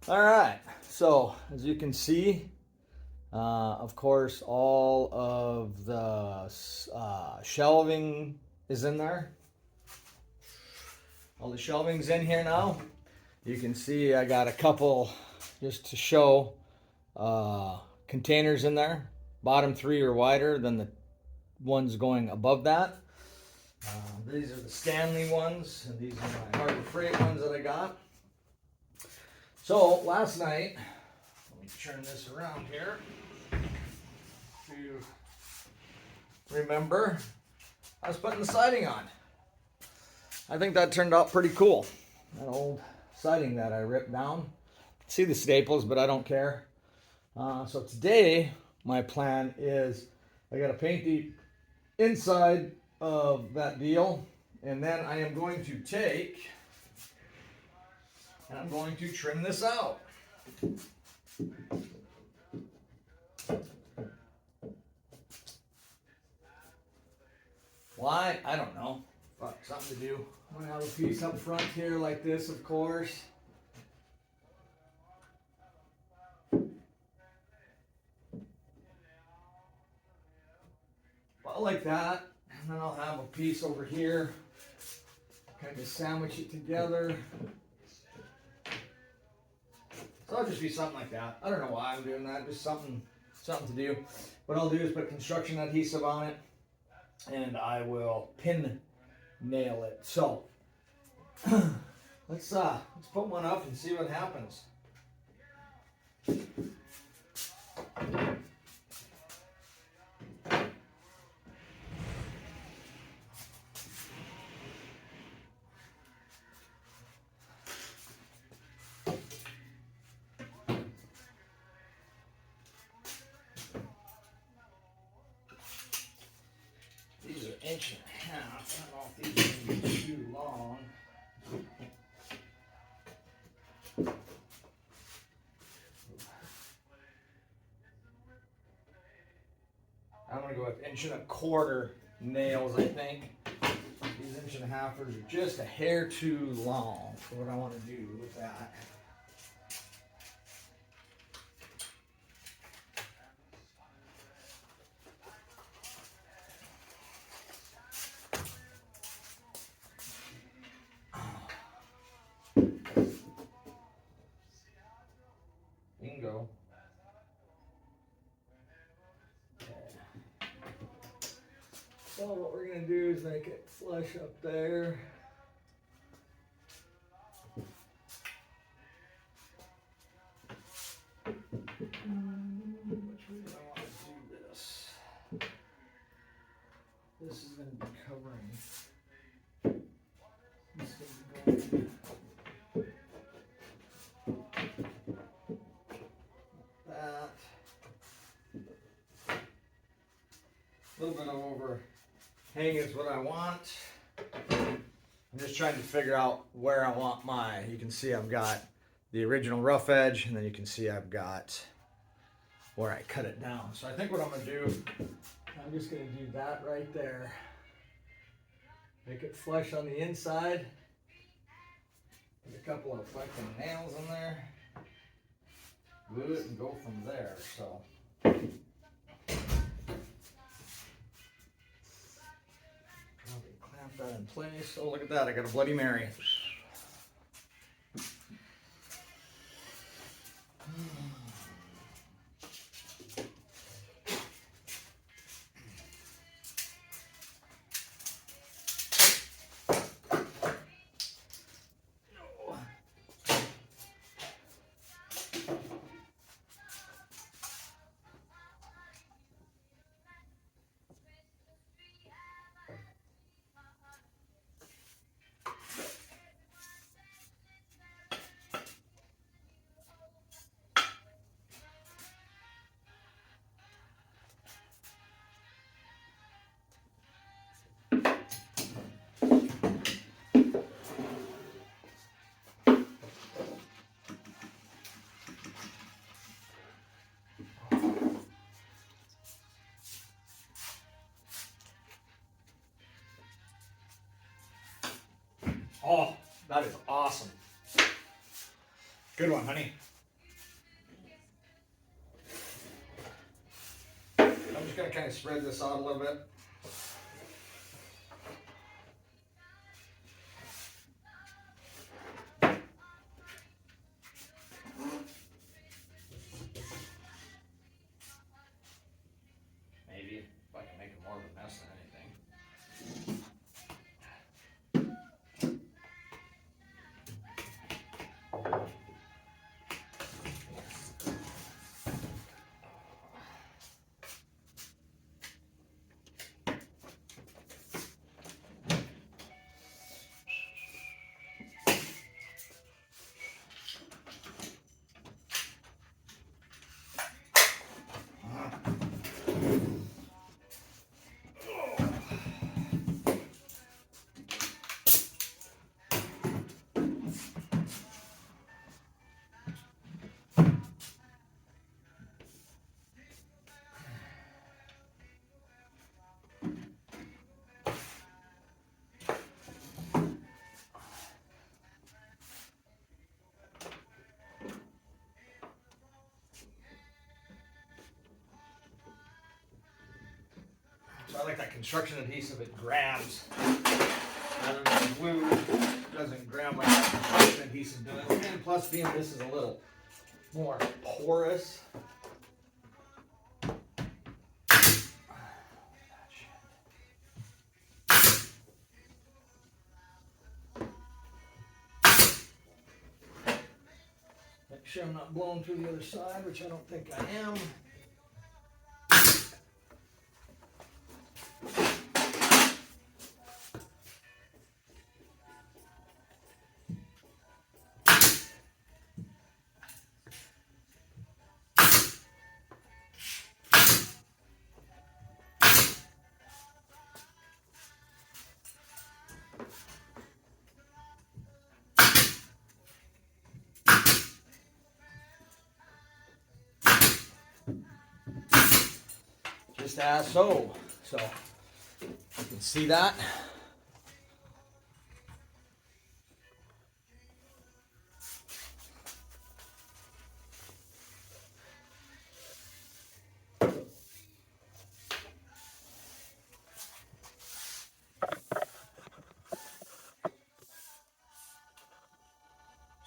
All right, so as you can see, of course, all of the shelving is in there. All the shelving's in here now. You can see I got a couple just to show containers in there. Bottom three are wider than the ones going above that. These are the Stanley ones, and these are my Harbor Freight ones that I got. So last night, let me turn this around here. If you remember, I was putting the siding on. I think that turned out pretty cool. That old siding that I ripped down. See the staples, but I don't care. So today, my plan is I got to paint the inside of that deal, and then I am going to take and I'm going to trim this out. Why? I don't know. Fuck, something to do. I'm gonna have a piece up front here like this, of course. Well, like that. And then I'll have a piece over here. Kind of sandwich it together. So it'll just be something like that. I don't know why I'm doing that. Just something to do. What I'll do is put construction adhesive on it, and I will pin nail it. So let's put one up and see what happens. These are 1.5 inches. I don't know if these are going to be too long. I'm going to go with 1.25 inch nails, I think. These 1.5 inches are just a hair too long for what I want to do with that. Bingo. So what we're going to do is make it flush up there. Which way do I want to do this? This is going to be covering. This is going that. A little bit of overhang is what I want. I'm just trying to figure out where I want my, you can see I've got the original rough edge, and then you can see I've got where I cut it down. So I think what I'm going to do, I'm just going to do that right there. Make it flush on the inside. Put a couple of fucking nails in there. Glue it and go from there. So. Clamp that in place. Oh, look at that. I got a Bloody Mary. Oh, that is awesome. Good one, honey. going to kind of spread this out a little bit. Maybe if I can make it more of a mess than anything. So I like that construction adhesive, it grabs. Rather than glue, doesn't grab like that construction adhesive does. And plus being this is a little more porous. Make sure I'm not blowing through the other side, which I don't think I am. Just as so. So you can see that.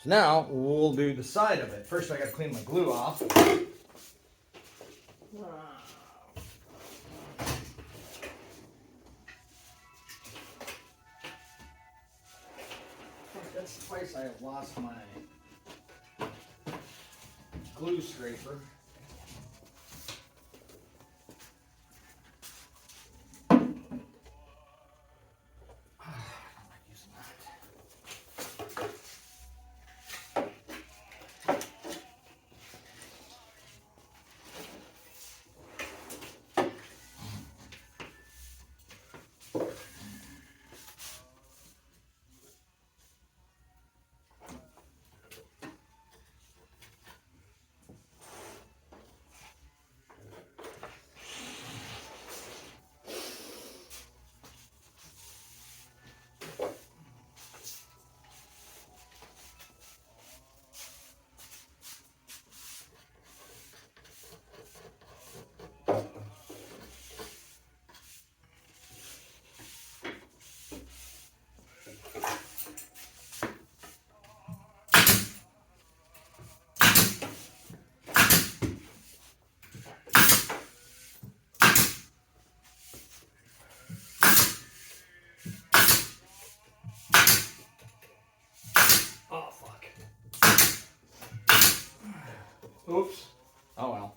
So now we'll do the side of it. First I got to clean my glue off. That's twice I have lost my glue scraper. Oops. Oh well.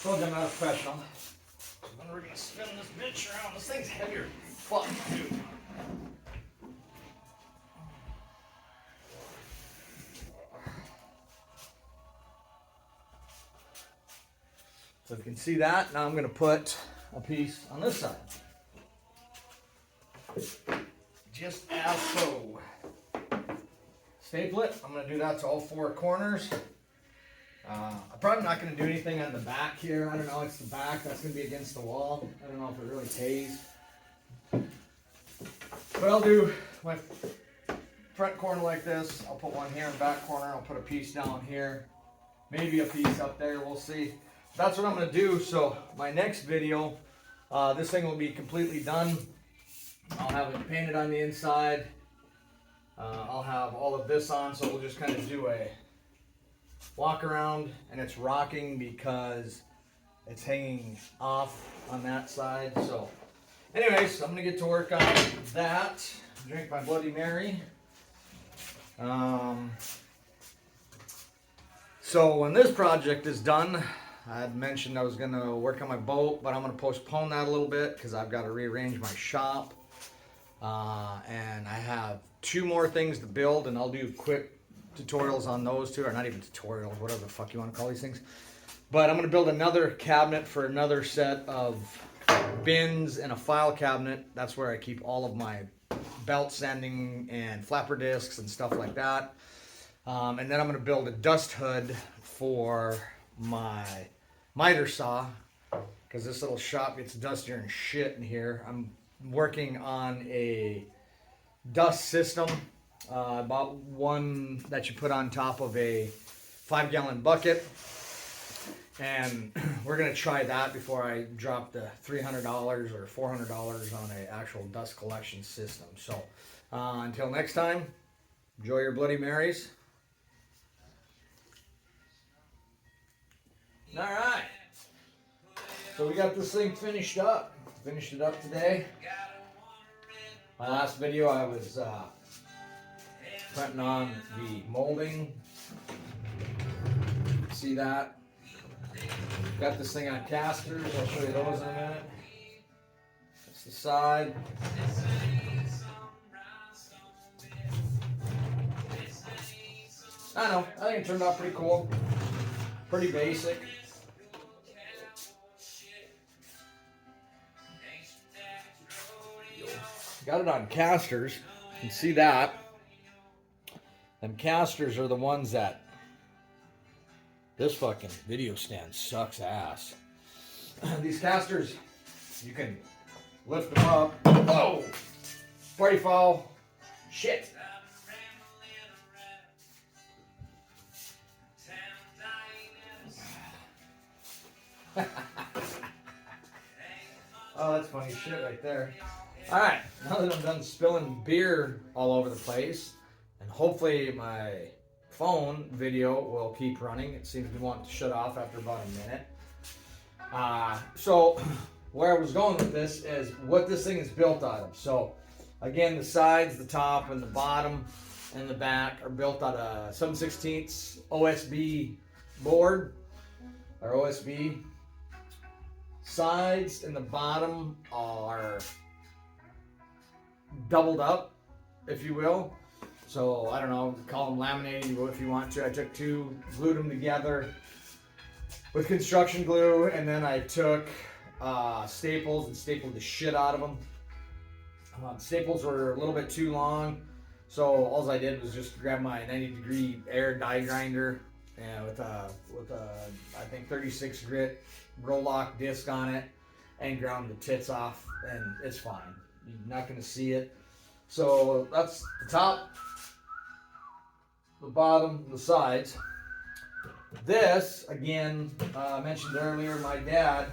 Told you I'm not a professional. So then we're gonna spin this bitch around. This thing's heavier than fuck, dude. So you can see that. Now I'm gonna put a piece on this side. Just as so. Staple it. I'm gonna do that to all four corners. I'm probably not going to do anything on the back here. I don't know. It's the back. That's going to be against the wall. I don't know if it really pays. But I'll do my front corner like this. I'll put one here in the back corner. I'll put a piece down here. Maybe a piece up there. We'll see. that's what I'm going to do. So my next video, this thing will be completely done. I'll have it painted on the inside. I'll have all of this on, so we'll just kind of do a walk around, and it's rocking because it's hanging off on that side. So anyways, I'm going to get to work on that. Drink my Bloody Mary. So when this project is done, I had mentioned I was going to work on my boat, but I'm going to postpone that a little bit because I've got to rearrange my shop. And I have 2 more things to build, and I'll do quick tutorials on those 2, or not even tutorials, whatever the fuck you want to call these things. But I'm going to build another cabinet for another set of bins and a file cabinet. That's where I keep all of my belt sanding and flapper discs and stuff like that. And then I'm going to build a dust hood for my miter saw, because this little shop gets dustier and shit in here. I'm working on a dust system. I bought one that you put on top of a 5-gallon bucket, and we're going to try that before I drop the $300 or $400 on an actual dust collection system. So until next time, enjoy your Bloody Marys. All right, so we got this thing finished up. Finished it up today. My last video I was putting on the molding. See that? Got this thing on casters. I'll show you those in a minute. That's the side. I don't know. I think it turned out pretty cool. Pretty basic. Got it on casters. You can see that. Them casters are the ones that this fucking video stand sucks ass. These casters, you can lift them up. Whoa! Party foul. Shit. Oh, that's funny shit right there. Alright, now that I'm done spilling beer all over the place, and hopefully my phone video will keep running. It seems to want to shut off after about a minute. So where I was going with this is what this thing is built out of. So again, the sides, the top, and the bottom, and the back are built out of 7/16 OSB board, or OSB. Sides and the bottom are doubled up, if you will. So I don't know, call them laminated if you want to. I took 2, glued them together with construction glue, and then I took staples and stapled the shit out of them. Staples were a little bit too long, so all I did was just grab my 90-degree air die grinder and with a I think 36 grit roll lock disc on it, and ground the tits off, and it's fine. You're not going to see it. So that's the top, the bottom, the sides. This, again, I mentioned earlier, my dad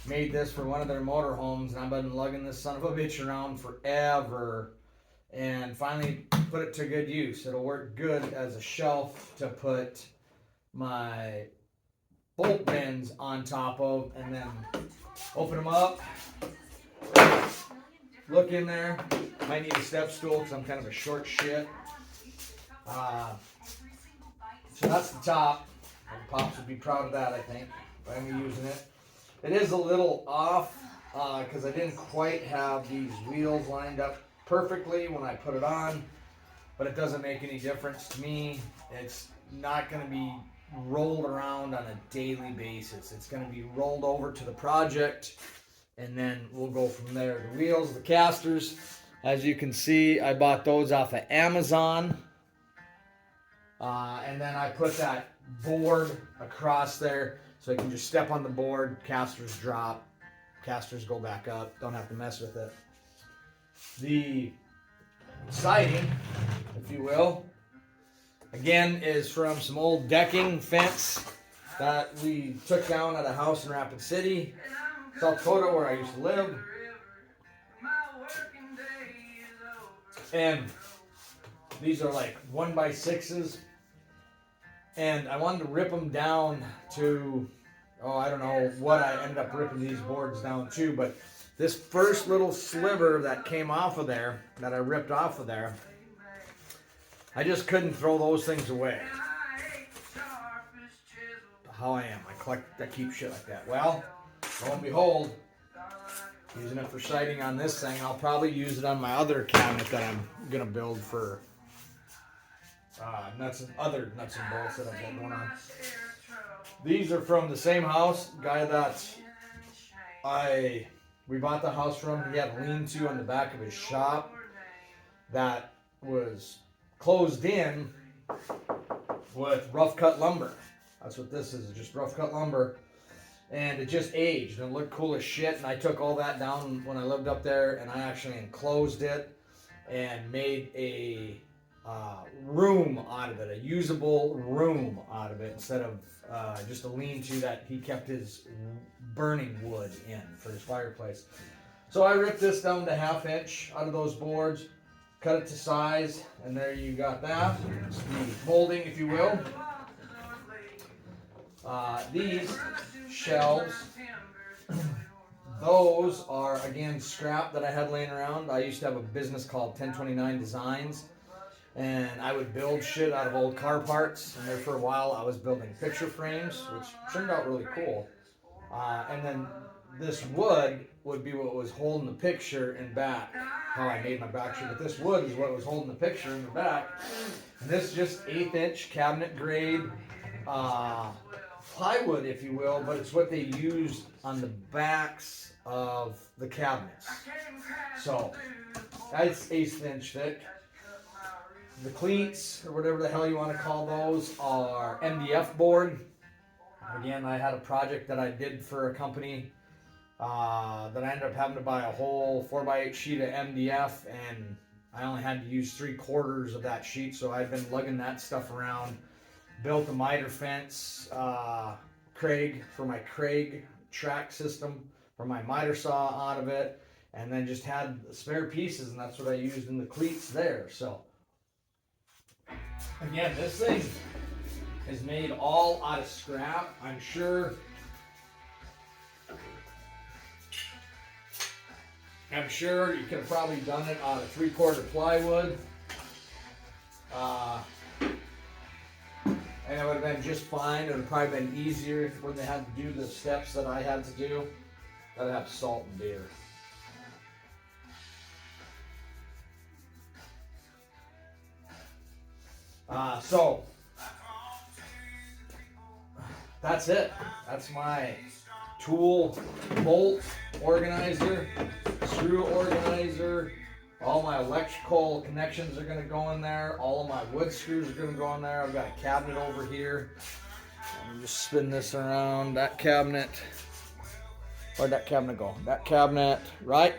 made this for one of their motorhomes, and I've been lugging this son of a bitch around forever, and finally put it to good use. It'll work good as a shelf to put my bolt bins on top of, and then open them up, look in there. Might need a step stool because I'm kind of a short shit. So that's the top. Pops would be proud of that, I think. I'm using it. It is a little off because I didn't quite have these wheels lined up perfectly when I put it on, but it doesn't make any difference to me. It's not going to be rolled around on a daily basis. It's going to be rolled over to the project, and then we'll go from there. The wheels, the casters, as you can see, I bought those off of Amazon, and then I put that board across there so I can just step on the board, casters drop, casters go back up, don't have to mess with it. The siding, if you will, again, is from some old decking fence that we took down at a house in Rapid City, South Dakota, where I used to live. And these are like 1x6s. And I wanted to rip them down to, I don't know what I ended up ripping these boards down to, but this first little sliver that came off of there, that I ripped off of there, I just couldn't throw those things away. How I am, I keep shit like that. Well, lo and behold, using it for siding on this thing, I'll probably use it on my other cabinet that I'm gonna build for other nuts and bolts that I've got going on. These are from the same house, guy that we bought the house from. He had a lean-to on the back of his shop that was closed in with rough cut lumber. That's what this is, just rough cut lumber. And it just aged and it looked cool as shit. And I took all that down when I lived up there and I actually enclosed it and made a room out of it, a usable room out of it, instead of just a lean-to that he kept his burning wood in for his fireplace. So I ripped this down to 1/2 inch out of those boards, cut it to size, and there you got that. It's the molding, if you will. These shelves, those are again scrap that I had laying around. I used to have a business called 1029 Designs, and I would build shit out of old car parts. And there for a while I was building picture frames, which turned out really cool. And then this wood would be what was holding the plywood in back. How I made my back sheet, but this wood is what was holding the picture in the back. And this is just 1/8 inch cabinet grade plywood, if you will, but it's what they used on the backs of the cabinets. So that's 1/8 inch thick. The cleats, or whatever the hell you want to call those, are MDF board. Again, I had a project that I did for a company that I ended up having to buy a whole 4x8 sheet of MDF, and I only had to use 3/4 of that sheet, so I've been lugging that stuff around. Built a miter fence, Craig, for my Craig track system, for my miter saw out of it, and then just had spare pieces, and that's what I used in the cleats there. So again, this thing is made all out of scrap. I'm sure you could have probably done it out of 3/4 plywood. And it would have been just fine. It would have probably been easier when they had to do the steps that I had to do. I'd have salt and beer. So that's it. That's my tool bolt organizer, screw organizer. All my electrical connections are going to go in there. All of my wood screws are going to go in there. I've got a cabinet over here. Let me just spin this around. That cabinet. Where'd that cabinet go? That cabinet right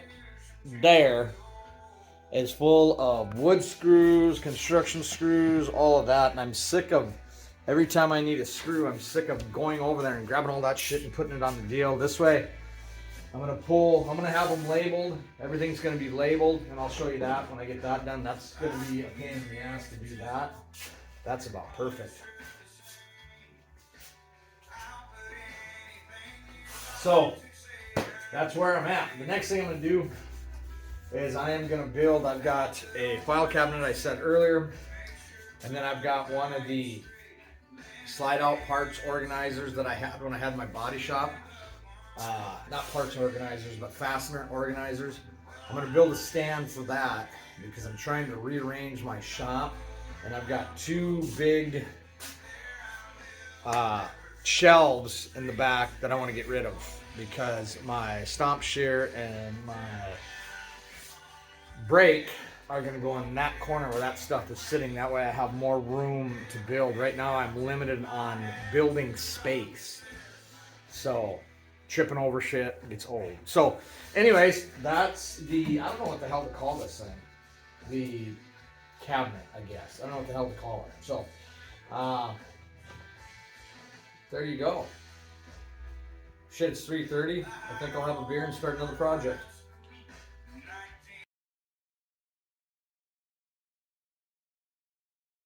there is full of wood screws, construction screws, all of that. And I'm sick of, every time I need a screw, I'm sick of going over there and grabbing all that shit and putting it on the deal. This way, I'm going to have them labeled. Everything's going to be labeled, and I'll show you that when I get that done. That's going to be a pain in the ass to do that. That's about perfect. So, that's where I'm at. The next thing I'm going to do is I am going to build, I've got a file cabinet I said earlier, and then I've got one of the slide out parts organizers that I had when I had my body shop. Not parts organizers, but fastener organizers. I'm going to build a stand for that because I'm trying to rearrange my shop, and I've got 2 big shelves in the back that I want to get rid of because my stomp shear and my brake are going to go in that corner where that stuff is sitting. That way I have more room to build. Right now I'm limited on building space. So tripping over shit gets old. So anyways, that's the, I don't know what the hell to call this thing. The cabinet, I guess. I don't know what the hell to call it. So there you go. Shit, it's 3:30. I think I'll have a beer and start another project.